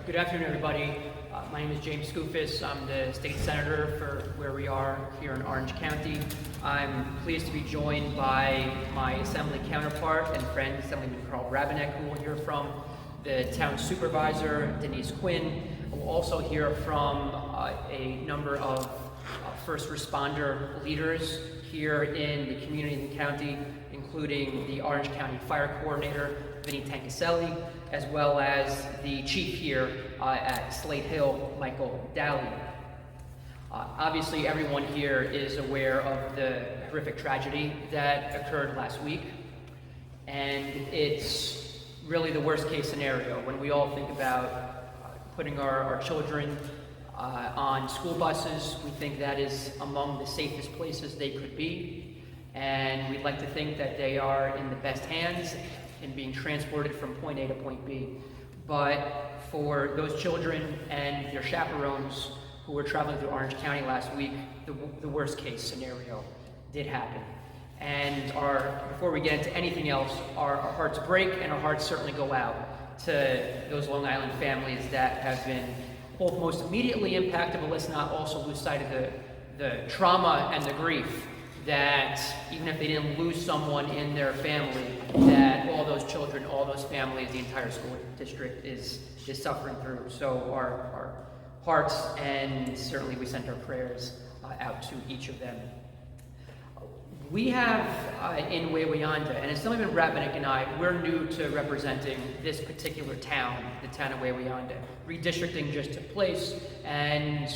Good afternoon, everybody. My name is James Skoufis. I'm the state senator for where we are here in Orange County. I'm pleased to be joined by my assembly counterpart and friend, Assemblyman Carl Rabinek, who we'll hear from, the town supervisor, Denise Quinn. We'll also hear from a number of first responder leaders here in the community and the county, including the Orange County Fire Coordinator, Vinnie Tancaselli, as well as the chief here at Slate Hill, Michael Daly. Obviously, everyone here is aware of the horrific tragedy that occurred last week, and it's really the worst case scenario when we all think about putting our children on school buses. We think that is among the safest places they could be, and we'd like to think that they are in the best hands in being transported from point A to point B. But for those children and their chaperones who were traveling through Orange County last week, the worst case scenario did happen. And before we get into anything else, our hearts break and our hearts certainly go out to those Long Island families that have been both most immediately impacted, but let's not also lose sight of the trauma and the grief that even if they didn't lose someone in their family, that all those children, all those families, the entire school district is suffering through. So our hearts, and certainly we send our prayers out to each of them. We have in Wawayanda, and Assemblyman Rabinek and I, we're new to representing this particular town, the town of Wawayanda. Redistricting just took place, and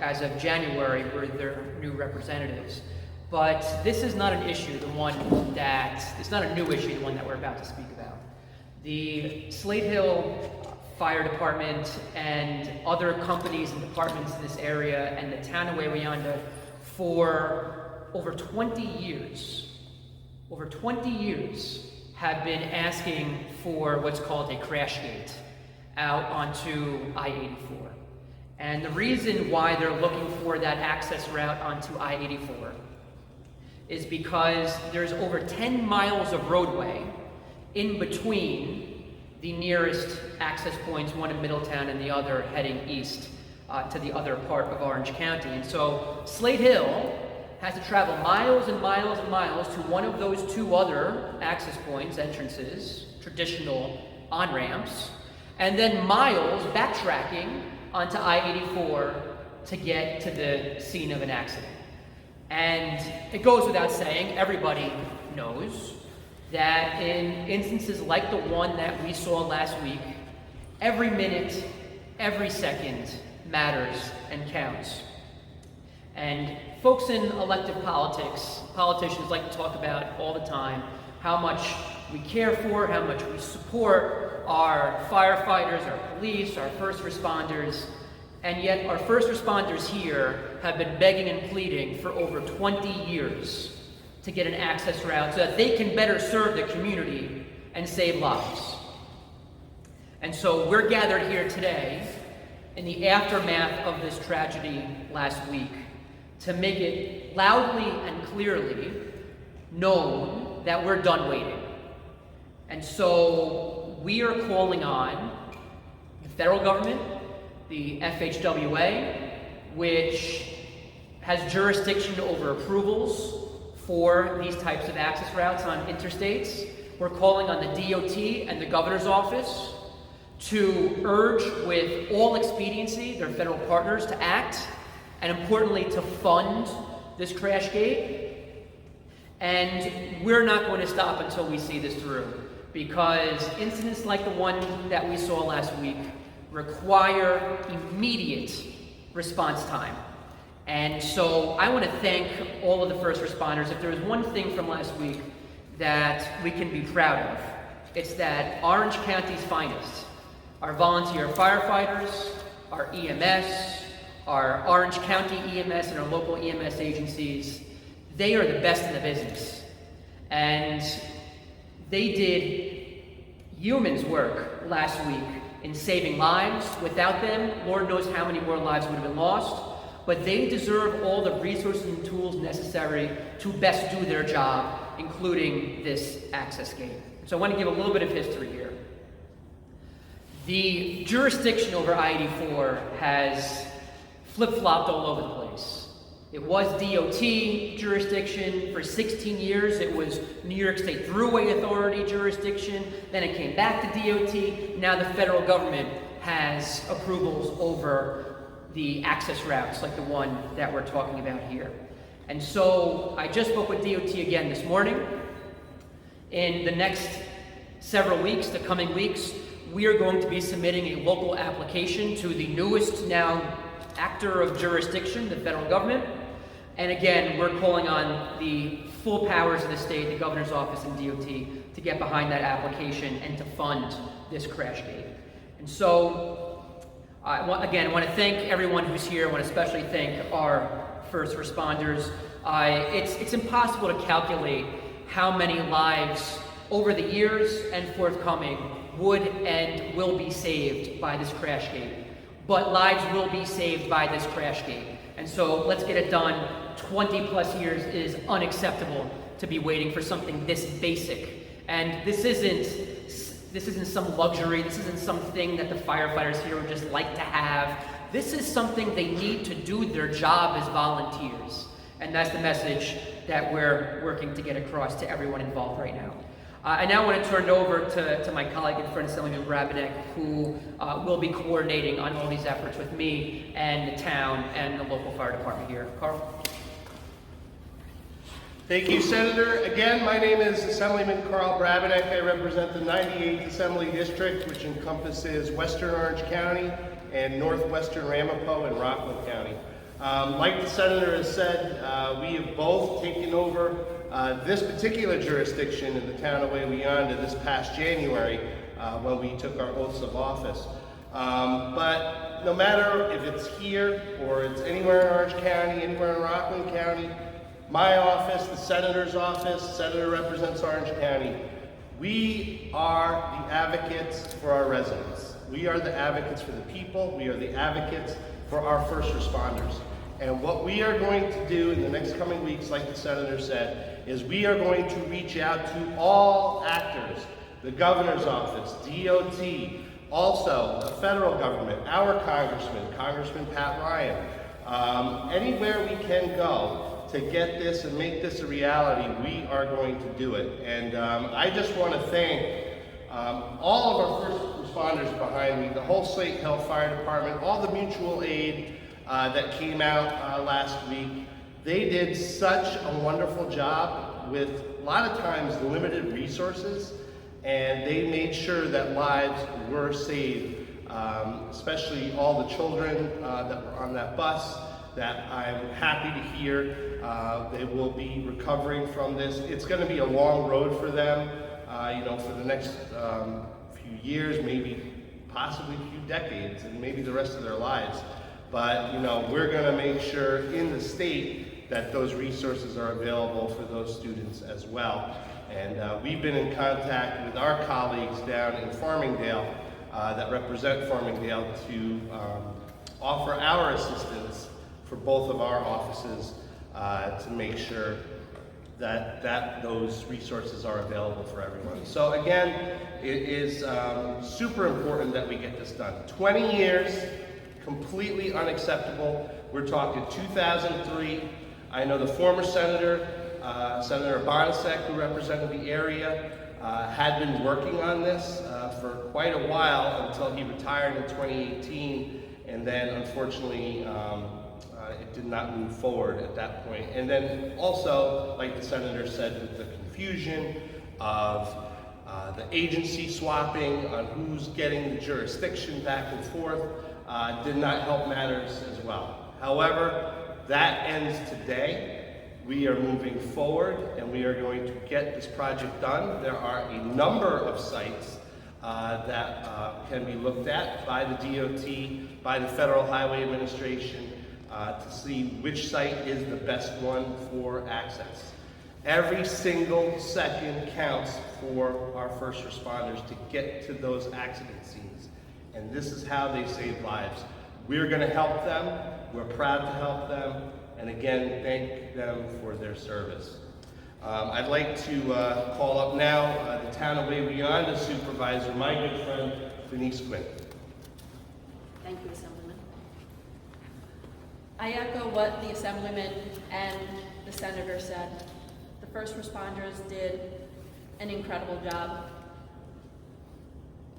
as of January, we're their new representatives. But this is not an issue, it's not a new issue, the one that we're about to speak about. The Slate Hill Fire Department and other companies and departments in this area and the town of Wawayanda for over 20 years have been asking for what's called a crash gate out onto I-84. And the reason why they're looking for that access route onto I-84 is because there's over 10 miles of roadway in between the nearest access points, one in Middletown and the other heading east to the other part of Orange County. And so Slate Hill has to travel miles and miles and miles to one of those two other access points, entrances, traditional on-ramps, and then miles backtracking onto I-84 to get to the scene of an accident. And it goes without saying, everybody knows that in instances like the one that we saw last week, every minute, every second matters and counts. And folks in elective politics, politicians like to talk about all the time how much we care for, how much we support our firefighters, our police, our first responders, and yet our first responders here have been begging and pleading for over 20 years to get an access route so that they can better serve the community and save lives. And so we're gathered here today in the aftermath of this tragedy last week to make it loudly and clearly known that we're done waiting. And so we are calling on the federal government, the FHWA, which has jurisdiction over approvals for these types of access routes on interstates. We're calling on the DOT and the governor's office to urge with all expediency their federal partners to act, and importantly to fund this crash gate. And we're not going to stop until we see this through, because incidents like the one that we saw last week require immediate response time. And so I want to thank all of the first responders. If there was one thing from last week that we can be proud of, it's that Orange County's finest, our volunteer firefighters, our EMS, our Orange County EMS and our local EMS agencies, they are the best in the business. And they did yeoman's work last week in saving lives. Without them, Lord knows how many more lives would have been lost. But they deserve all the resources and tools necessary to best do their job, including this access gate. So I want to give a little bit of history here. The jurisdiction over I-84 has flip-flopped all over the place. It was DOT jurisdiction for 16 years. It was New York State Thruway Authority jurisdiction. Then it came back to DOT. Now the federal government has approvals over the access routes like the one that we're talking about here. And so I just spoke with DOT again this morning. In the next several weeks, the coming weeks, we are going to be submitting a local application to the newest now actor of jurisdiction, the federal government. And again, we're calling on the full powers of the state, the governor's office and DOT, to get behind that application and to fund this crash gate. And so, I want to thank everyone who's here. I want to especially thank our first responders. It's impossible to calculate how many lives over the years and forthcoming would and will be saved by this crash gate. But lives will be saved by this crash gate. And so let's get it done. 20 plus years is unacceptable to be waiting for something this basic. And this isn't some luxury. This isn't something that the firefighters here would just like to have. This is something they need to do their job as volunteers. And that's the message that we're working to get across to everyone involved right now. I now want to turn it over to my colleague and friend, Assemblyman Brabenek, who will be coordinating on all these efforts with me and the town and the local fire department here. Carl? Thank you, Senator. Again, my name is Assemblyman Carl Brabenek. I represent the 98th Assembly District, which encompasses Western Orange County and Northwestern Ramapo and Rockland County. Like the Senator has said, we have both taken over this particular jurisdiction in the town of Wayweonda this past January when we took our oaths of office. But no matter if it's here or it's anywhere in Orange County, anywhere in Rockland County, my office, the Senator's office, Senator represents Orange County. We are the advocates for our residents. We are the advocates for the people. We are the advocates for our first responders. And what we are going to do in the next coming weeks, like the Senator said, is we are going to reach out to all actors, the governor's office, DOT, also the federal government, our congressman, Congressman Pat Ryan. Anywhere we can go to get this and make this a reality, we are going to do it. And I just want to thank all of our first responders behind me, the whole Slate Hill Fire Department, all the mutual aid that came out last week. They did such a wonderful job with a lot of times limited resources, and they made sure that lives were saved, especially all the children that were on that bus that I'm happy to hear they will be recovering from this. It's going to be a long road for them, for the next few years, maybe possibly a few decades, and maybe the rest of their lives. But, we're going to make sure in the state that those resources are available for those students as well. And we've been in contact with our colleagues down in Farmingdale that represent Farmingdale to offer our assistance for both of our offices to make sure that those resources are available for everyone. So again, it is super important that we get this done. 20 years, completely unacceptable. We're talking 2003. I know the former senator, Senator Bonasek, who represented the area, had been working on this for quite a while until he retired in 2018, and then unfortunately it did not move forward at that point. And then also, like the senator said, with the confusion of the agency swapping on who's getting the jurisdiction back and forth, did not help matters as well. However, that ends today. We are moving forward and we are going to get this project done. There are a number of sites that can be looked at by the DOT, by the Federal Highway Administration, to see which site is the best one for access. Every single second counts for our first responders to get to those accident scenes. And this is how they save lives. We're going to help them. We're proud to help them. And again, thank them for their service. I'd like to call up now the Town of Wayweonda Supervisor, my good friend, Denise Quinn. you, Assemblyman. I echo what the Assemblyman and the Senator said. The first responders did an incredible job.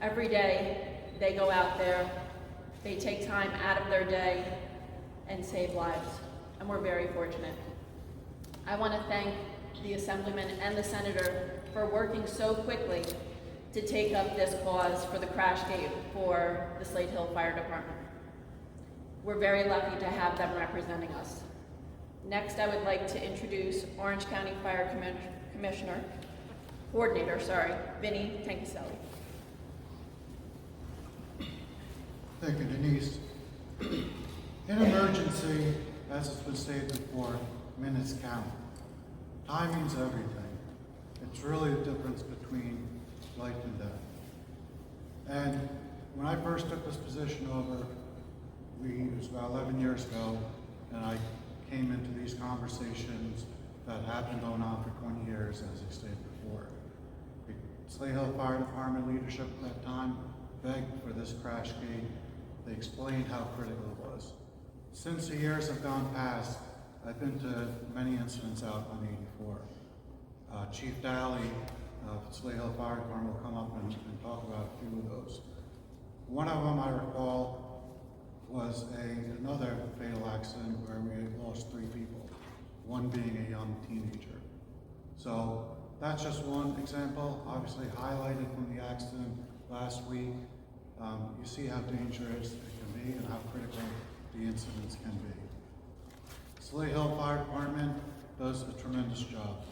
Every day they go out there, they take time out of their day and save lives, and we're very fortunate. I want to thank the Assemblyman and the Senator for working so quickly to take up this cause for the crash gate for the Slate Hill Fire Department. We're very lucky to have them representing us. Next, I would like to introduce Orange County Fire Coordinator, Vinnie Tankiselli. Thank you, Denise. In emergency, as it's been stated before, minutes count. Timing's everything. It's really the difference between life and death. And when I first took this position over, it was about 11 years ago, and I came into these conversations that had been going on for 20 years, as I stated before. The Slate Hill Fire Department leadership at that time begged for this crash gate. They explained how critical it was. Since the years have gone past, I've been to many incidents out on 84. Chief Daly of Slate Hill Fire Department will come up and talk about a few of those. One of them I recall was another fatal accident where we lost 3 people, one being a young teenager. So that's just one example, obviously highlighted from the accident last week. You see how dangerous it can be and how critical the incidents can be. Slate Hill Fire Department does a tremendous job.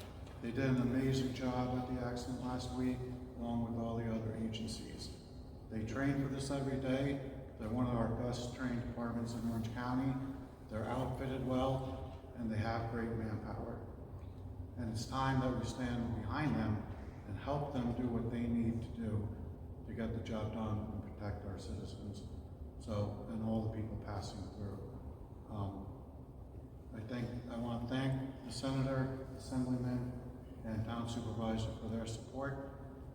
They did an amazing job at the accident last week, along with all the other agencies. They train for this every day. They're one of our best trained departments in Orange County. They're outfitted well, and they have great manpower. And it's time that we stand behind them and help them do what they need to do to get the job done and protect our citizens. And all the people passing through. I want to thank the Senator, Assemblyman, and Town Supervisor for their support.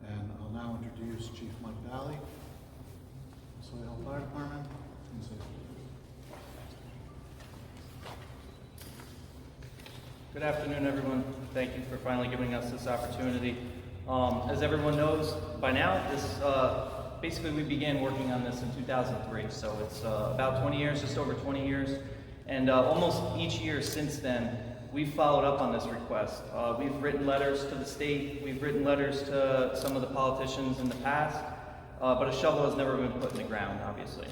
And I'll now introduce Chief Mike Daly, Slate Hill Fire Department. Good afternoon, everyone. Thank you for finally giving us this opportunity. As everyone knows by now, basically we began working on this in 2003, so it's about 20 years, just over 20 years. And almost each year since then, we've followed up on this request. We've written letters to the state, we've written letters to some of the politicians in the past, but a shovel has never been put in the ground, obviously.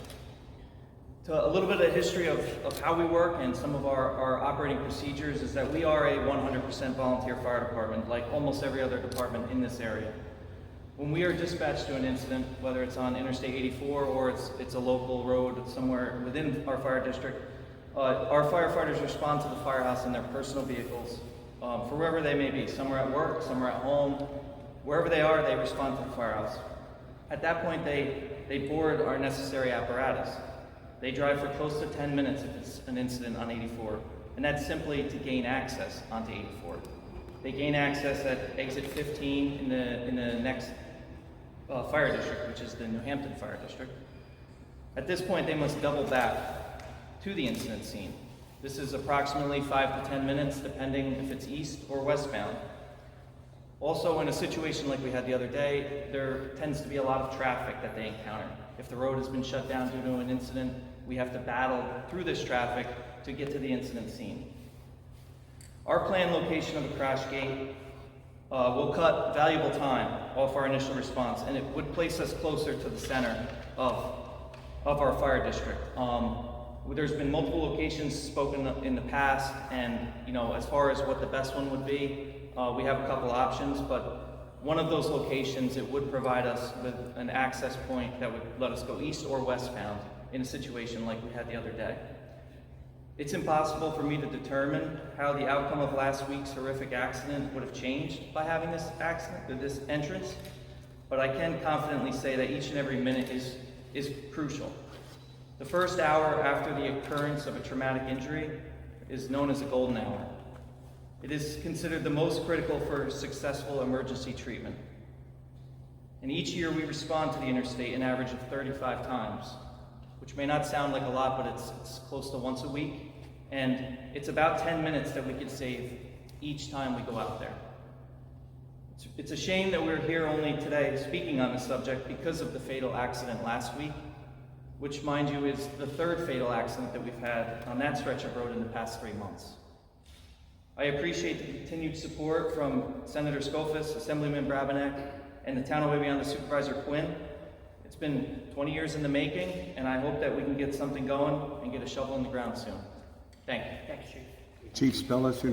To a little bit of history of how we work and some of our operating procedures is that we are a 100% volunteer fire department, like almost every other department in this area. When we are dispatched to an incident, whether it's on Interstate 84 or it's a local road somewhere within our fire district, our firefighters respond to the firehouse in their personal vehicles, for wherever they may be. Some are at work, some are at home. Wherever they are, they respond to the firehouse. At that point, they board our necessary apparatus. They drive for close to 10 minutes if it's an incident on 84, and that's simply to gain access onto 84. They gain access at exit 15 in the next fire district, which is the New Hampton Fire District. At this point, they must double back to the incident scene. This is approximately 5 to 10 minutes, depending if it's east or westbound. Also, in a situation like we had the other day, there tends to be a lot of traffic that they encounter. If the road has been shut down due to an incident, we have to battle through this traffic to get to the incident scene. Our planned location of a crash gate will cut valuable time off our initial response, and it would place us closer to the center of our fire district. There's been multiple locations spoken in the past, and as far as what the best one would be, we have a couple options, but one of those locations, it would provide us with an access point that would let us go east or westbound in a situation like we had the other day. It's impossible for me to determine how the outcome of last week's horrific accident would have changed by having this entrance, but I can confidently say that each and every minute is crucial. The first hour after the occurrence of a traumatic injury is known as a golden hour. It is considered the most critical for successful emergency treatment. And each year we respond to the interstate an average of 35 times. which may not sound like a lot, but it's close to once a week. And it's about 10 minutes that we could save each time we go out there. It's a shame that we're here only today speaking on the subject because of the fatal accident last week, which, mind you, is the third fatal accident that we've had on that stretch of road in the past 3 months. I appreciate the continued support from Senator Skoufis, Assemblyman Brabenek, and the town of Wabion, Supervisor Quinn. It's been 20 years in the making, and I hope that we can get something going and get a shovel in the ground soon. Thank you. Thanks, Chief. Chief Spellis,